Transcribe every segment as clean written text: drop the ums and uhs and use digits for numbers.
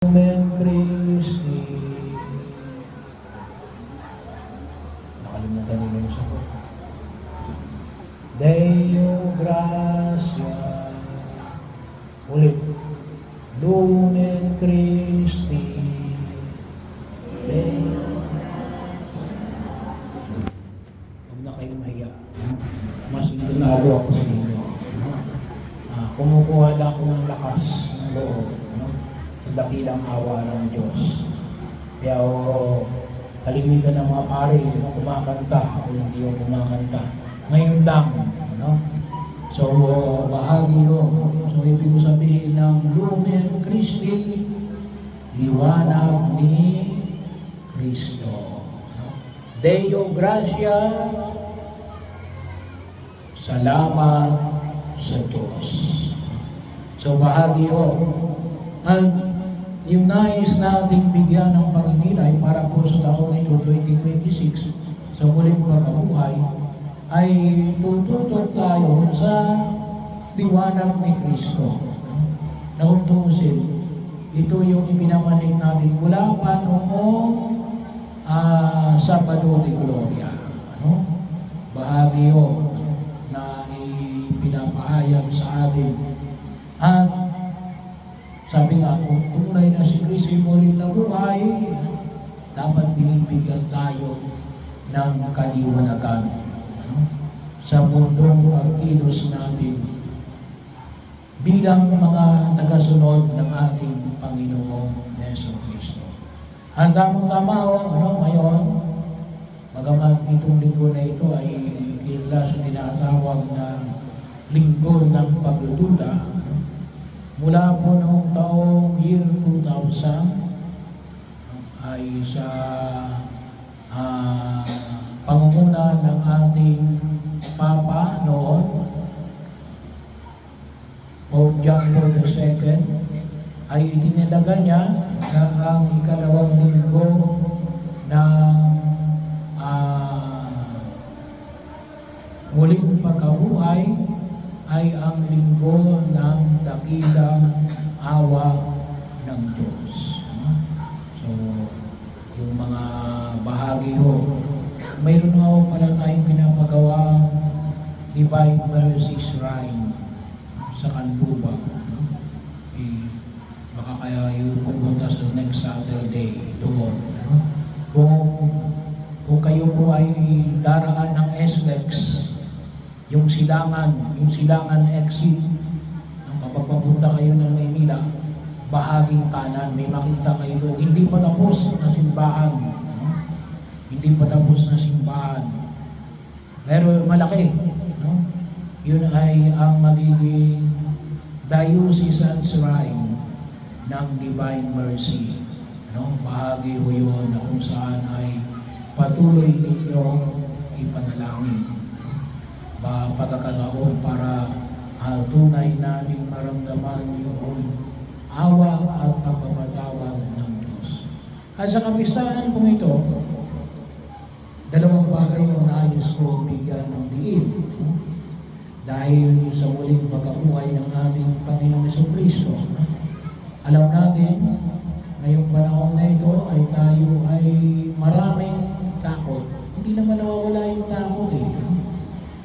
Lumen Christi. Nakalimutan nila yung sagot. Deo Gracia. Ulit. Lumen Christi. Deo Gracia. Huwag na kayong mahiya. Mas intunado ako sa inyo. Kumukuha lang ako ng lakas ng loob. Sa dakilang awa ng Diyos. Kaya kalimitan ng mga pare, kumakanta o hindi o kumakanta. Ngayon lang, So, bahagi ho. So, ibig sabihin ng Lumen Christi, liwanag ni Kristo. Deo Gracia, salamat sa Diyos. So, bahagi ho. At yung nais nating bigyan ng paninilay para po sa taon na ito, 2026, sa muling pagkabuhay, ay tututok tayo sa liwanag ni Kristo. Na kung tuusin, ito yung ipinamanig natin mula pa noong Sabado de Gloria. Bahagi ho na ipinapahayag sa atin. At sabi nga, kung tunay na si Kristo muli na buhay, dapat binibigyan tayo ng kaliwanagan sa mundong pagkilos natin bilang mga tagasunod ng ating Panginoong Yesu Kristo. Ang tamang-tama ngayon, bagamat itong linggo na ito ay kilala sa tinatawag na linggo ng pagdududa, mula po noong taong year 2000 ay sa pangunguna ng ating Papa noon, Pope John Paul II, ay itinalaga niya na ang ikalawang linggo ng muling pagkabuhay ay ang linggo ng dakilang awa ng Diyos. So, yung mga bahagi ho, mayroon nga ho pala tayong pinapagawa Divine Mercy Shrine sa Canluba. Baka kaya yung pupunta sa next Saturday doon. Kung kayo po ay daraan ng SLEX, yung silangan exit, kapag papunta kayo ng Maynila, bahaging kanan, may makita kayo doon. Hindi pa tapos na simbahan. Hindi pa tapos na simbahan. Pero malaki. Yun ay ang magiging diocesan shrine ng Divine Mercy. Bahagi ho yun na kung saan ay patuloy ninyong ipanalangin. Pagkakataon para tunay nating maramdaman yung awa at pagpapatawad ng Diyos. At sa kapistahan kong ito, dalawang bagay ang nais ko bigyan ng diin. Dahil sa muling pagkabuhay ng ating Panginoong Jesucristo, alam natin, ngayong panahon na ito ay tayo ay maraming takot. Hindi naman nawawala yung takot eh.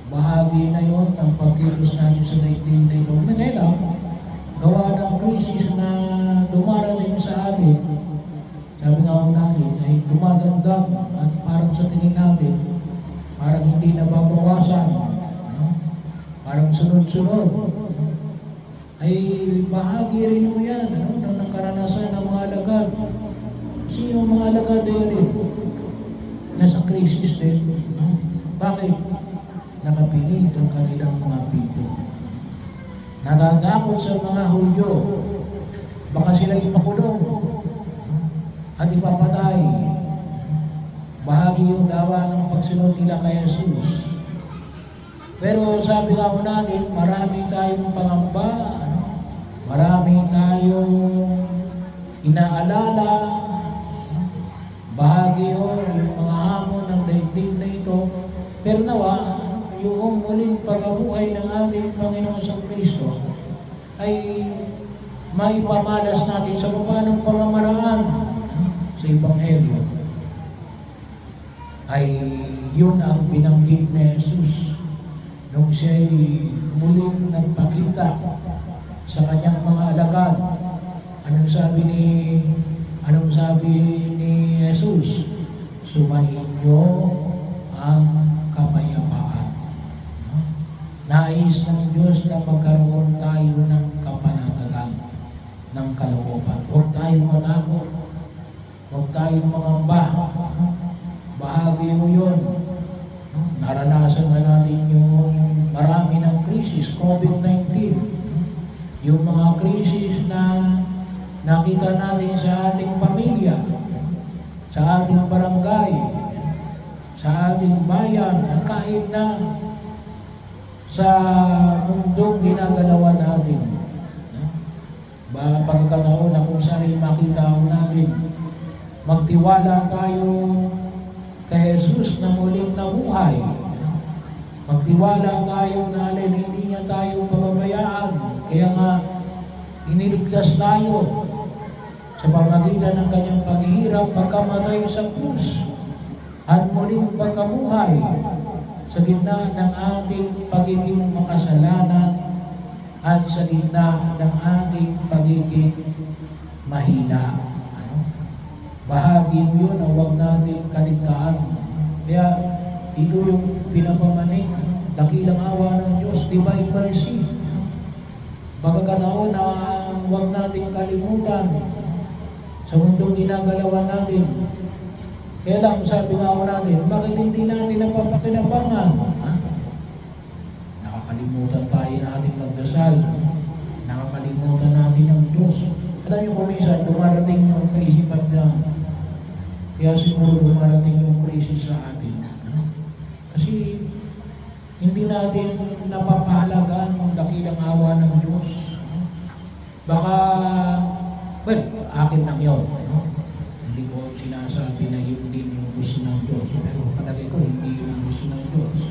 Bahagi na yon ng pagkilos natin sa daigdig na ito. Kaya gawa ng krisis na dumarating sa atin, sabi nga ho natin, ay dumadagdag at parang sa tingin natin, parang hindi nababawasan. Parang sunod-sunod. Ay bahagi rin mo yan, ng nakaranasan ng mga alagad. Sino ang mga alagad din? Nasa krisis din. Bakit? Nakapilit ang kanilang mga pito. Natatakot sa mga Hudyo. Baka sila ipakulong at ipapatay. Bahagi yung dawa ng pagsunod nila kay Jesus. Pero sabi nga ko natin, marami tayong pangamba, marami tayong inaalala, bahagi ho yung mga hamon ng daigdig na ito. Pero nawa, yung muling pagkabuhay ng ating Panginoon sa Kristo ay maipamalas natin sa paanong pamamaraan sa Ebanghelyo, ay yun ang binanggit ni Jesus nung siya'y muling nagpakita sa kanyang mga alagad. Anong sabi ni Jesus? Sumahin niyo ang kapayapaan. No? Nais ng Diyos na magkaroon tayo ng kapanatagan, ng kalooban. Huwag tayong matakot. Huwag tayong mangamba. Bahagi mo yun. Naranasan na natin yung marami ng krisis, COVID-19. Yung mga krisis na nakita natin sa ating pamilya, sa ating barangay, sa ating bayan, at kahit na sa mundong ginagalawan natin. Pagkakataon na kung saan makita natin, magtiwala tayo kay Jesus na muling nabuhay. Magtiwala tayo na hindi niya tayo pababayaan. Kaya nga, iniligtas tayo sa pamagitan ng kanyang paghihirap, pagkamatay sa krus, at muling pagkabuhay sa gitna ng ating pagiging makasalanan at sa gitna ng ating pagiging mahina. Bahagi yun na huwag natin kaligtaan. Kaya ito yung pinapamanig, dakilang awa ng Diyos, divine mercy. Pagkakataon na huwag natin kalimutan sa mundong ginagalawan natin. Kaya lang, sabi nga natin, bakit hindi natin napapakinabangan? Nakakalimutan tayo na ating magdasal. Nakakalimutan natin ang Diyos. Alam niyo kung minsan, dumarating yung kaisipan na kaya siguro dumarating yung krisis sa atin. Kasi hindi natin napapahalagaan yung dakilang awa ng Diyos. Baka, well, akin lang yun. Hindi ko sinasabi na yun din yung gusto ng Diyos. Pero palagay ko, hindi yung gusto ng Diyos.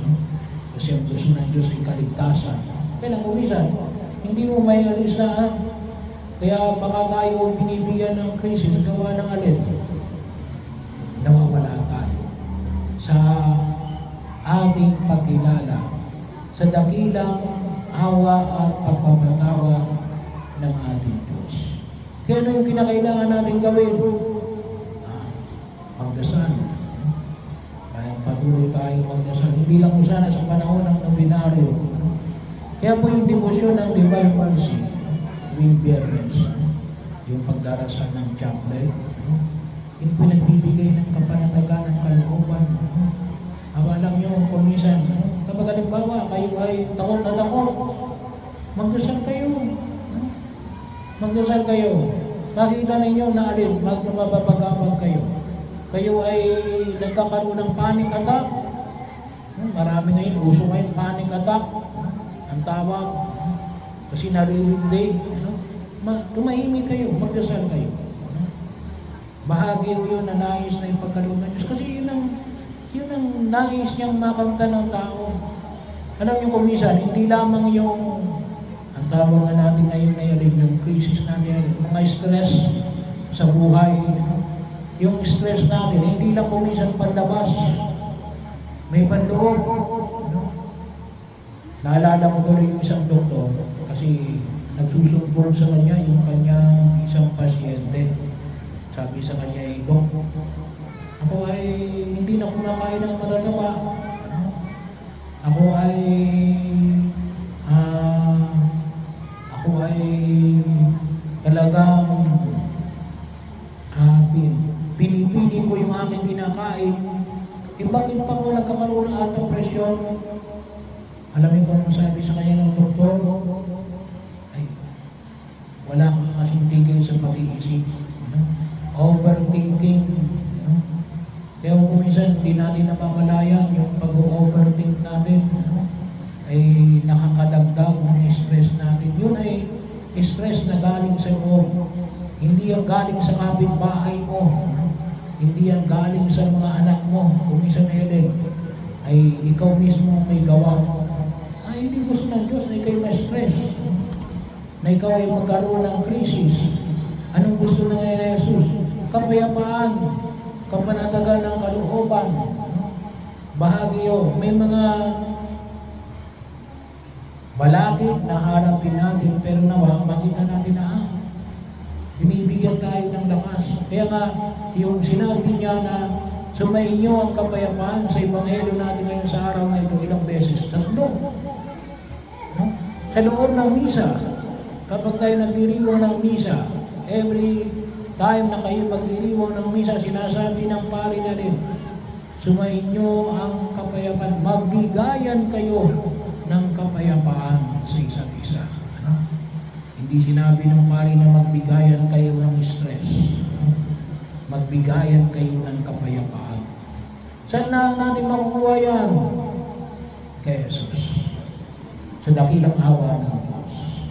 Kasi ang gusto ng Diyos ay kaligtasan. Kaya lang kumisan, hindi mo may alis na. Kaya baka tayo binibigyan ng krisis, gawa ng alin. Nawawala tayo sa ating pagkilala sa dakilang awa at pagpapatawad ng ating Diyos. Kaya ano yung kinakailangan natin gawin? Magdasal. Kaya patuloy tayong magdasal. Hindi lang sana sa panahon ng nobinaryo. Kaya po yung devotion ng Divine Mercy, tuwing Biyernes, yung pagdarasal ng chaplet, yun po nagbibigay ng kapanatagan ng kalooban. Alam nyo, kung minsan, kapag halimbawa, kayo ay takot na takot, magdasal kayo. Magdasal kayo. Makita ninyo na alin, magpapagabag kayo. Kayo ay nagkakaroon ng panic attack. Marami ngayon, uso ngayon, panic attack. Ang tawag, kasi naririndi. Tumahimik kayo, magdasal kayo. Bahagi yun na nais na yung pagkaloob ng Diyos. Kasi yun ang nais niyang makanta ng tao. Alam niyo kung minsan, hindi lamang yung ang tawag na natin ngayon ay alin yung crisis natin, mga stress sa buhay. Yung stress natin, hindi lang kung minsan panlabas. May panloob. Naalala ko tuloy yung isang doktor kasi nagsusumbong sa kanya yung kanyang isang pasyente. Sabi sa kanya, Dok, ako ay hindi na kumakain ng matataba. Ako ay talagang pinipili ko yung aking kinakain. Bakit pa ko nagkakaroon ng alta presyon? Alam niyo kung anong sabi sa kanya ng doktor? Ay, wala kang kasing tigil sa pag-iisip. Overthinking. Kaya kung minsan hindi natin napamalayan yung pag-overthink natin, ay nakakadagdag ng stress natin. Yun ay stress na galing sa loob. Hindi yan galing sa kapitbahay mo. Hindi yan galing sa mga anak mo. Kung minsan Helen, ay ikaw mismo may gawa. Ay, hindi gusto ng Diyos na ikaw na stress. na ikaw ay magkaroon ng krisis, anong gusto na ngayon ni Jesus? Kapayapaan, kapanatagan ng kalooban, bahagyo. May mga balakid na harapin natin, pero nawa, makita natin na binibigyan tayo ng lakas. Kaya nga, yung sinabi niya na sumainyo ang kapayapaan sa Ebanghelyo natin ngayon sa araw na ito, ilang beses? 3. No? Sa loob ng misa, kapag tayo nagdiriwang ng misa, every time na kayo magdiriwang ng misa, sinasabi ng pari na rin, sumainyo ang kapayapaan, magbigayan kayo ng kapayapaan sa isa't isa. Hindi sinabi ng pari na magbigayan kayo ng stress. Magbigayan kayo ng kapayapaan. Saan na natin makukuha yan? Kay Jesus. Sa dakilang awa ng Diyos.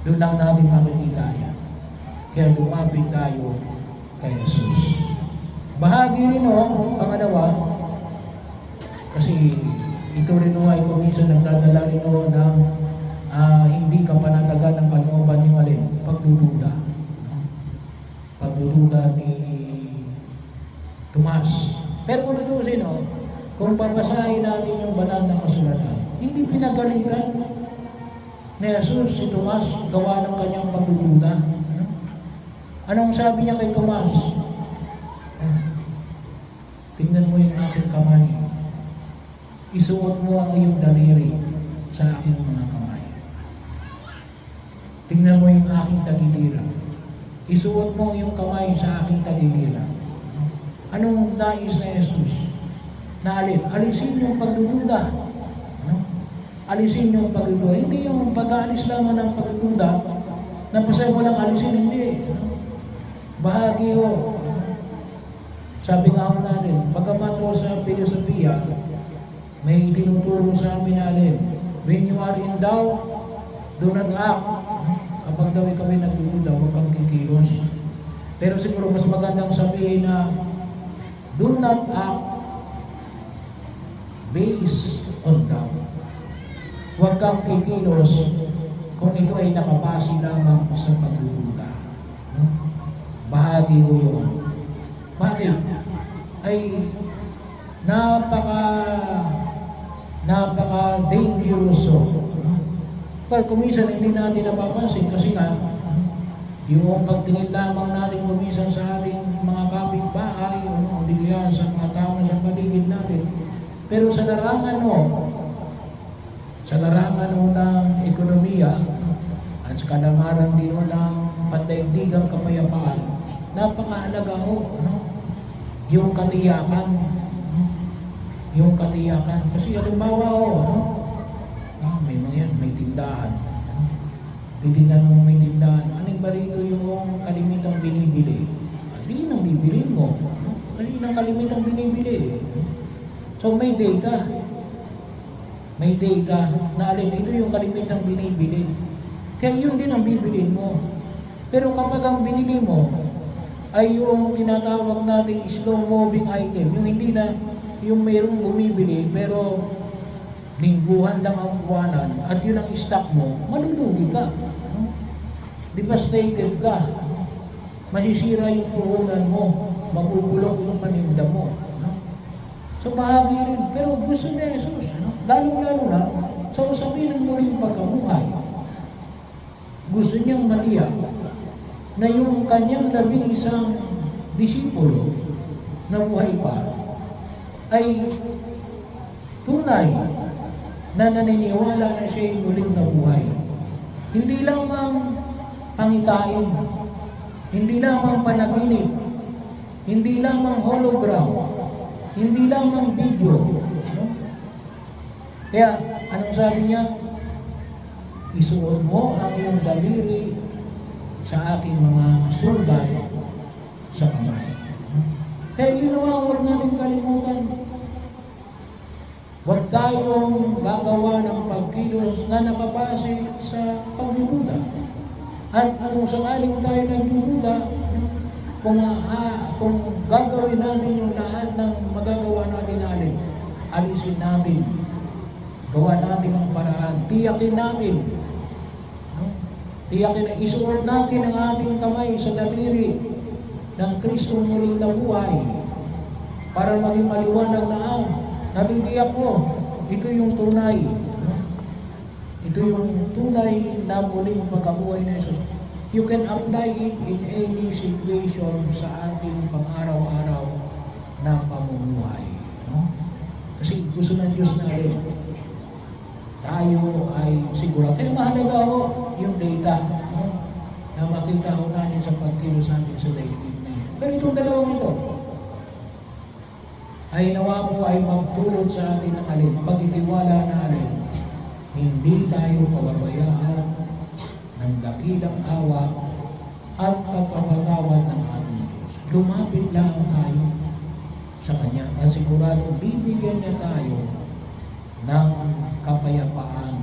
Doon lang natin makikita yan. Kaya lumapit tayo kay Jesus. Bahagi rin pangalawa, kasi ito rin ay kung minsan nagdadala rin ng hindi kapanatagan ng kalooban yung alin, pagdududa. Pagdududa ni Tomas. Pero kung tutusin, kung papasahin natin yung banal na kasulatan, hindi pinagalitan ni Jesus si Tomas gawa ng kanyang pagdududa. Anong sabi niya kay Tomas? Tingnan mo yung aking kamay. Isuot mo ang iyong daliri sa aking mga kamay. Tingnan mo yung aking tagiliran. Isuot mo yung kamay sa aking tagiliran. Anong nais na Jesus? Na alisin yung pagdududa. Alisin yung pagdududa. Hindi yung pag-aalis lamang ng pagdududa, napasay mo lang alisin, hindi. Bahagi ho. Sabi nga ho natin, bagamat ho sa filosofiya, may tinuturo sa amin na when you are in doubt, do not act. Kapag daw ikaw ay nagdududa, huwag kang kikilos. Pero siguro mas magandang sabihin na do not act based on doubt. Huwag kang kikilos kung ito ay nakabase lamang sa pagdududa. Bahagi ho yun. Bakit? Ay napaka-dangerous. Well, kuminsan hindi natin napapansin kasi nga yung pagtingin lamang natin kuminsan sa ating mga kapitbahay o hindi kaya sa mga tao na sa paligid natin. Pero sa larangan ng ekonomiya at sa kalamaran din ng pandaigdigang kapayapaan, napakahalaga yung katiyakan. Yung katiyakan. Kasi halimbawa may mga yan, may tindahan. Titignan mo may tindahan. Ano ba rito yung kalimitang binibili? Di nang bibilin mo. Kasi nang kalimitang binibili. So may data. May data na ito yung kalimitang binibili. Kaya yun din ang bibilin mo. Pero kapag ang binili mo ay yung tinatawag nating slow-moving item, yung hindi na yung mayroong bumibili pero lingguhan lang ang buwanan at yun ang stock mo, malulugi ka. Devastated ka. Masisira yung puhunan mo, mabubulok yung paninda mo. So bahagi rin. Pero gusto ni Jesus, lalong-lalo na sa usapin ng muling pagkabuhay. Gusto niyang matiyak na yung kanyang 11 disipulo na buhay pa ay tunay na naniniwala na siya yung muling nabuhay. Hindi lamang pangitain, hindi lamang panaginip, hindi lamang hologram, hindi lamang video. Kaya, anong sabi niya? Isuot mo ang iyong daliri sa aking mga sugat sa kamay. Kaya yun naman, huwag natin kalimutan. Huwag tayong gagawa ng pagkilos na nakabase sa pagdududa. At kung sakaling tayo nagdududa, kung gagawin natin yung lahat ng magagawa natin alisin natin. Gawa natin ang paraan. Tiyakin natin Tiyakin na isuot natin ang ating kamay sa daliri ng Kristong muling nabuhay para maging maliwanag na natitiyak ko, ito yung tunay. Ito yung tunay na muling pagkabuhay na Jesus. You can apply it in any situation sa ating pang-araw-araw na pamumuhay. No? Kasi gusto ng Diyos na rin. Tayo ay siguro. Kaya mahalaga ho yung data. No? Na makita ho natin sa pagkilos natin sa daigdig na yun. Pero itong dalawang ito, ay nawa po ay magtulot sa atin ng alin, pagtitiwala na alin, hindi tayo pababayaan ng dakilang awa at pagpapatawad ng ating Diyos. Lumapit lang tayo sa Kanya at siguradong bibigyan niya tayo ng kapayapaan